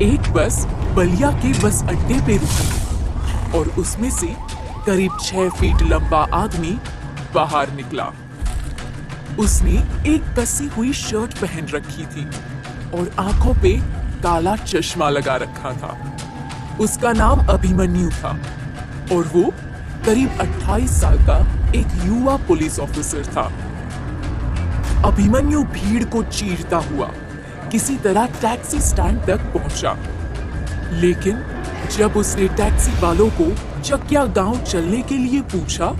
एक बस बलिया के बस अड्डे पे रुकी और उसमें से करीब 6 फीट लंबा आदमी बाहर निकला। उसने एक कसी हुई शर्ट पहन रखी थी और आंखों पे काला चश्मा लगा रखा था। उसका नाम अभिमन्यु था और वो करीब 28 साल का एक युवा पुलिस ऑफिसर था। अभिमन्यु भीड़ को चीरता हुआ किसी तरह टैक्सी स्टैंड तक पहुंचा, लेकिन जब उसने टैक्सी वालों को चकिया गांव चलने के लिए पूछा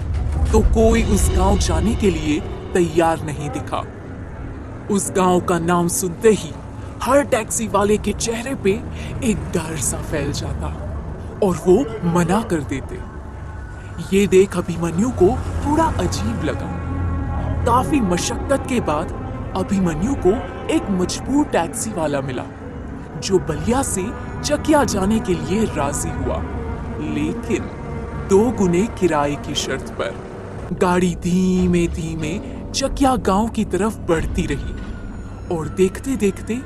तो कोई उस गांव जाने के लिए तैयार नहीं दिखा। उस गांव का नाम सुनते ही हर टैक्सी वाले के चेहरे पे एक डर सा फैल जाता और वो मना कर देते। ये देख अभिमन्यु को थोड़ा अजीब लगा। काफी मशक्कत के बाद अभिमन्यु को एक मजबूर टैक्सी वाला मिला जो बलिया से चकिया जाने के लिए राजी हुआ, लेकिन 2 गुने किराए की शर्त पर। गाड़ी धीमे धीमे चकिया गांव की तरफ बढ़ती रही और देखते देखते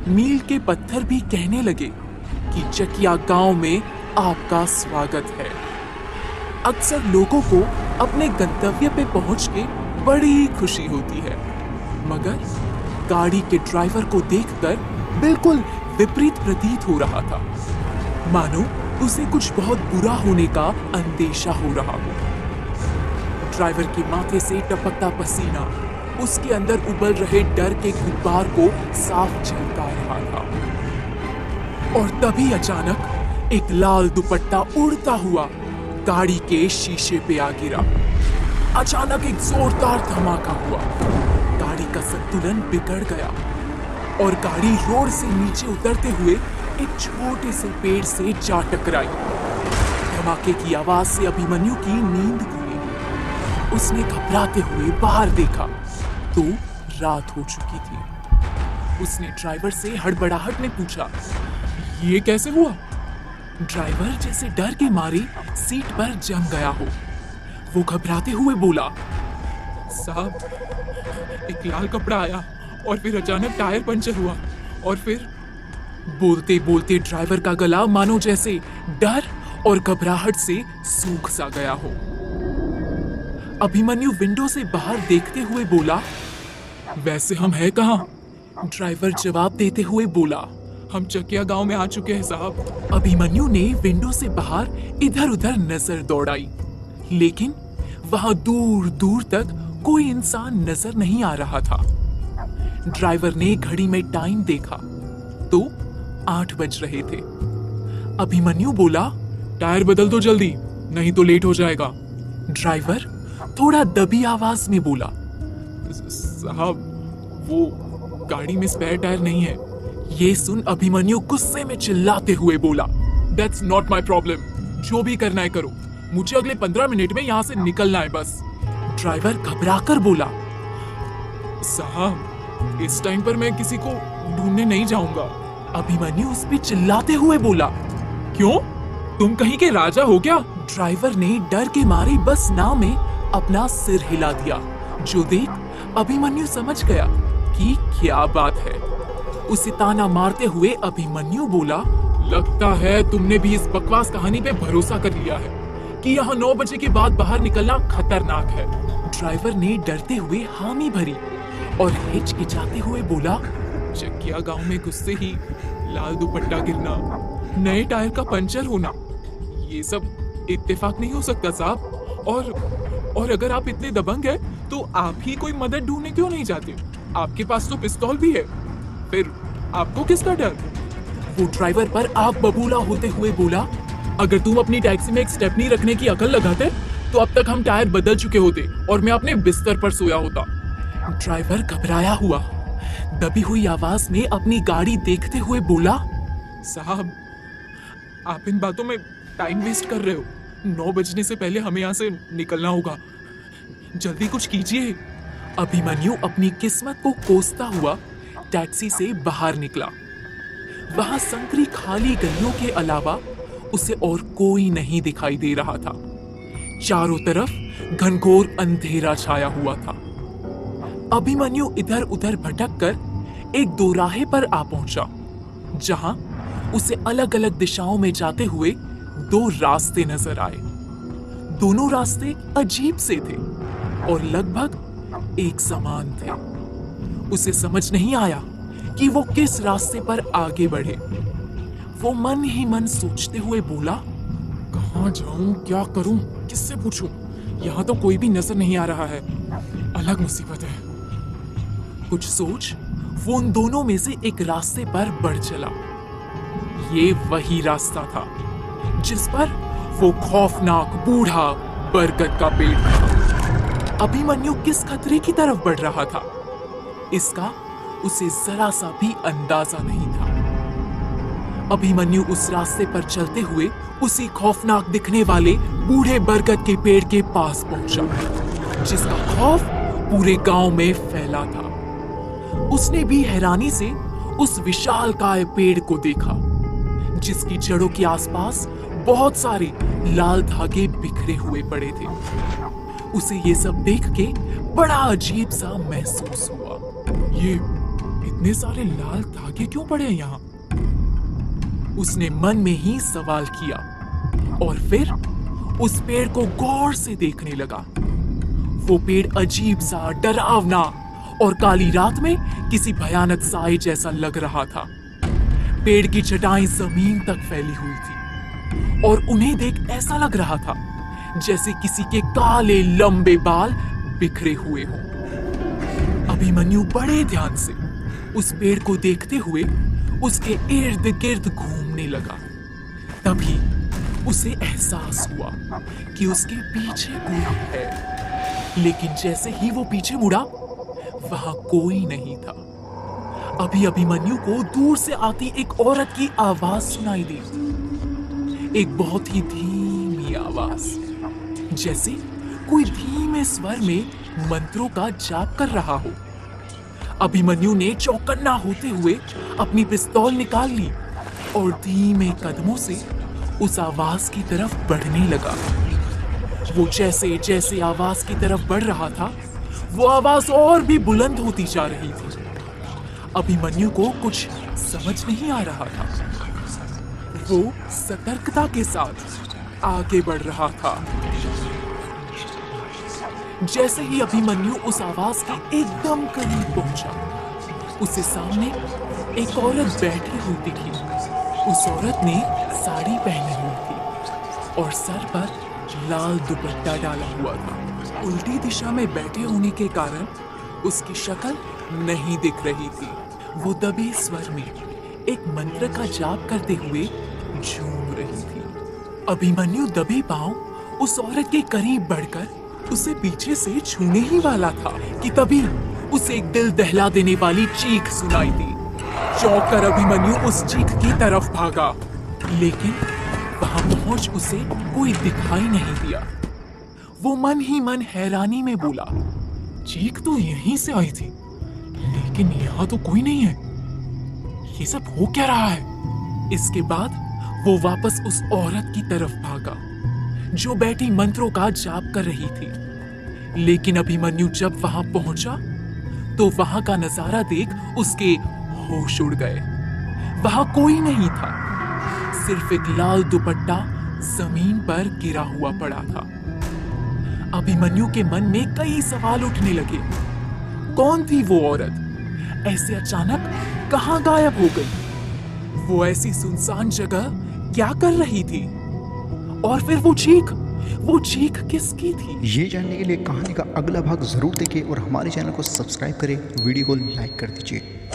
मील के पत्थर भी कहने लगे कि चकिया गांव में आपका स्वागत है। अक्सर लोगों को अपने गंतव्य पे पहुंच के बड़ी खुशी होती है, मगर गाड़ी के ड्राइवर को देखकर बिल्कुल विपरीत प्रतीत हो रहा था, मानो उसे कुछ बहुत बुरा होने का अंदेशा हो रहा हो। ड्राइवर के माथे से टपकता पसीना उसके अंदर उबल रहे डर के गुब्बार को साफ झलका रहा था। और तभी अचानक एक लाल दुपट्टा उड़ता हुआ गाड़ी के शीशे पे आ गिरा। अचानक एक जोरदार धमाका हुआ, गाड़ी का संतुलन बिगड़ गया और गाड़ी रोड से नीचे उतरते हुए एक छोटे से पेड़ से जा टकराई। धमाके की आवाज से अभिमन्यु की नींद खुली। उसने घबराते हुए बाहर देखा तो रात हो चुकी थी। उसने ड्राइवर से हड़बड़ाहट में पूछा, ये कैसे हुआ? ड्राइवर जैसे डर के मारे सीट पर जम गया हो। वो घबराते हुए बोला, साहब एक लाल कपड़ा आया और फिर अचानक टायर पंचर हुआ और फिर। बोलते बोलते ड्राइवर का गला मानो जैसे डर और घबराहट से सूख सा गया हो। अभिमन्यु विंडो से बाहर देखते हुए बोला, वैसे हम हैं कहाँ? ड्राइवर जवाब देते हुए बोला, हम चकिया गांव में आ चुके हैं साहब। अभिमन्यु ने विंडो से बाहर इधर उधर नजर दौड़ाई, लेकिन वहां दूर दूर तक कोई इंसान नजर नहीं आ रहा था। ड्राइवर ने घड़ी में टाइम देखा तो 8 बज रहे थे। अभिमन्यु बोला, टायर बदल दो जल्दी, नहीं तो लेट हो जाएगा। ड्राइवर थोड़ा दबी आवाज में बोला, साहब वो गाड़ी में स्पेयर टायर नहीं है। ये सुन अभिमन्यु गुस्से में चिल्लाते हुए बोला, दैट्स नॉट माई प्रॉब्लम, जो भी करना है करो, मुझे अगले 15 मिनट में यहाँ से निकलना है बस। ड्राइवर घबराकर बोला, साहब इस टाइम पर मैं किसी को ढूंढने नहीं जाऊंगा। अभिमन्यु उस पे चिल्लाते हुए बोला, क्यों? तुम कहीं के राजा हो क्या? ड्राइवर ने डर के मारे बस नाव में अपना सिर हिला दिया, जो देख अभिमन्यु समझ गया कि क्या बात है। उसे ताना मारते हुए अभिमन्यु बोला, लगता है तुमने भी इस बकवास कहानी पे भरोसा कर लिया है कि यहाँ 9 बजे के बाद बाहर निकलना खतरनाक है। ड्राइवर ने डरते हुए हामी भरी और हिचकिचाते हुए बोला, चकिया गांव में घुसते ही लाल दुपट्टा गिरना, नए टायर का पंचर होना, ये सब इत्तेफाक नहीं हो सकता साहब। और अगर आप इतने दबंग हैं तो आप ही कोई मदद ढूंढने क्यों नहीं जाते? आपके पास तो पिस्तौल भी है, फिर आपको किसका डर? वो ड्राइवर पर आग बबूला होते हुए बोला, अगर तुम अपनी टैक्सी में एक स्टेपनी रखने की अकल लगाते तो अब तक हम टायर बदल चुके होते और मैं अपने बिस्तर पर सोया होता। ड्राइवर घबराया हुआ दबी हुई आवाज में अपनी गाड़ी देखते हुए बोला, साहब आप इन बातों में टाइम वेस्ट कर रहे हो। 9 बजने से पहले हमें यहाँ से निकलना होगा, जल्दी कुछ कीजिए। अभिमन्यु अपनी किस्मत को कोसता हुआ टैक्सी से बाहर निकला। वहां संकरी खाली गलियों के अलावा उसे और कोई नहीं दिखाई दे रहा था। चारों तरफ घनघोर अंधेरा छाया हुआ था। अभिमन्यु इधर उधर भटक कर एक दोराहे पर आ पहुंचा, जहां उसे अलग अलग दिशाओं में जाते हुए दो रास्ते नजर आए। दोनों रास्ते अजीब से थे और लगभग एक समान थे। उसे समझ नहीं आया कि वो किस रास्ते पर आगे बढ़े। वो मन ही मन सोचते हुए बोला, कहाँ जाऊं, क्या करूं, किससे पूछूं? यहाँ तो कोई भी नजर नहीं आ रहा है। अलग मुसीबत है। कुछ सोच वो उन दोनों में से एक रास्ते पर बढ़ चला। ये वही रास्ता था जिस पर वो खौफनाक बूढ़ा बरगद का पेड़ था। अभिमन्यु किस खतरे की तरफ बढ़ रहा था, इसका उसे जरा सा भी अंदाजा नहीं था। अभिमन्यु उस रास्ते पर चलते हुए उसी खौफनाक दिखने वाले बूढ़े बरगद के पेड़ के पास पहुंचा, जिसका खौफ पूरे गांव में फैला था। उसने भी हैरानी से उस विशालकाय पेड़ को देखा, जिसकी जड़ों के आसपास बहुत सारे लाल धागे बिखरे हुए पड़े थे। उसे ये सब देख के बड़ा अजीब सा महसूस हुआ। ये इतने सारे लाल धागे क्यों पड़े हैं यहाँ? उसने मन में ही सवाल किया और फिर उस पेड़ को गौर से देखने लगा। वो पेड़ अजीब सा, डरावना और काली रात में किसी भयानक साए जैसा लग रहा था। पेड़ की छटाएं जमीन तक फैली हुई थी और उन्हें देख ऐसा लग रहा था जैसे किसी के काले लंबे बाल बिखरे हुए हों। अभिमन्यु बड़े ध्यान से उस पेड़ को देखते हुए उसके इर्द गिर्द घूमने लगा। तभी उसे एहसास हुआ कि उसके पीछे कोई है, लेकिन जैसे ही वो पीछे मुड़ा वहां कोई नहीं था। अभी अभिमन्यु को दूर से आती एक औरत की आवाज सुनाई दी। एक बहुत ही धीमी आवाज, जैसे कोई धीमे स्वर में मंत्रों का जाप कर रहा हो। अभिमन्यु ने चौकन्ना होते हुए अपनी पिस्तौल निकाल ली और धीमे कदमों से उस आवाज की तरफ बढ़ने लगा। वो जैसे जैसे आवाज की तरफ बढ़ रहा था, वो आवाज और भी बुलंद होती जा रही थी। अभिमन्यु को कुछ समझ नहीं आ रहा था। वो सतर्कता के साथ आगे बढ़ रहा था। जैसे ही अभिमन्यु उस आवाज के एकदम करीब पहुंचा, उसे सामने एक औरत बैठी हुई दिखी। उस औरत ने साड़ी पहनी हुई थी और सर पर लाल दुपट्टा डाला हुआ था। उल्टी दिशा में बैठे होने के कारण उसकी शक्ल नहीं दिख रही थी। वो दबे स्वर में एक मंत्र का जाप करते हुए झूम रही थी। अभिमन्यु दबे पांव उस औरत के करीब बढ़कर उसे पीछे से छूने ही वाला था कि तभी उसे एक दिल दहला देने वाली चीख सुनाई दी। चौंक कर अभिमन्यु उस चीख की तरफ भागा, लेकिन वहां पहुंच उसे कोई दिखाई नहीं दिया। वो मन ही मन हैरानी में बोला, चीख तो यहीं से आई थी, लेकिन यहाँ तो कोई नहीं है। ये सब हो क्या रहा है? इसके बाद वो वापस उस औरत की तरफ भागा जो बैठी मंत्रों का जाप कर रही थी। लेकिन अभिमन्यु जब वहां पहुंचा तो वहां का नजारा देख उसके होश उड़ गए। वहां कोई नहीं था, सिर्फ एक लाल दुपट्टा जमीन पर गिरा हुआ पड़ा था। अभिमन्यु के मन में कई सवाल उठने लगे। कौन थी वो औरत? ऐसे अचानक कहां गायब हो गई? वो ऐसी सुनसान जगह क्या कर रही थी? और फिर वो चीख किसकी थी? ये जानने के लिए कहानी का अगला भाग जरूर देखें और हमारे चैनल को सब्सक्राइब करें, वीडियो को लाइक कर दीजिए।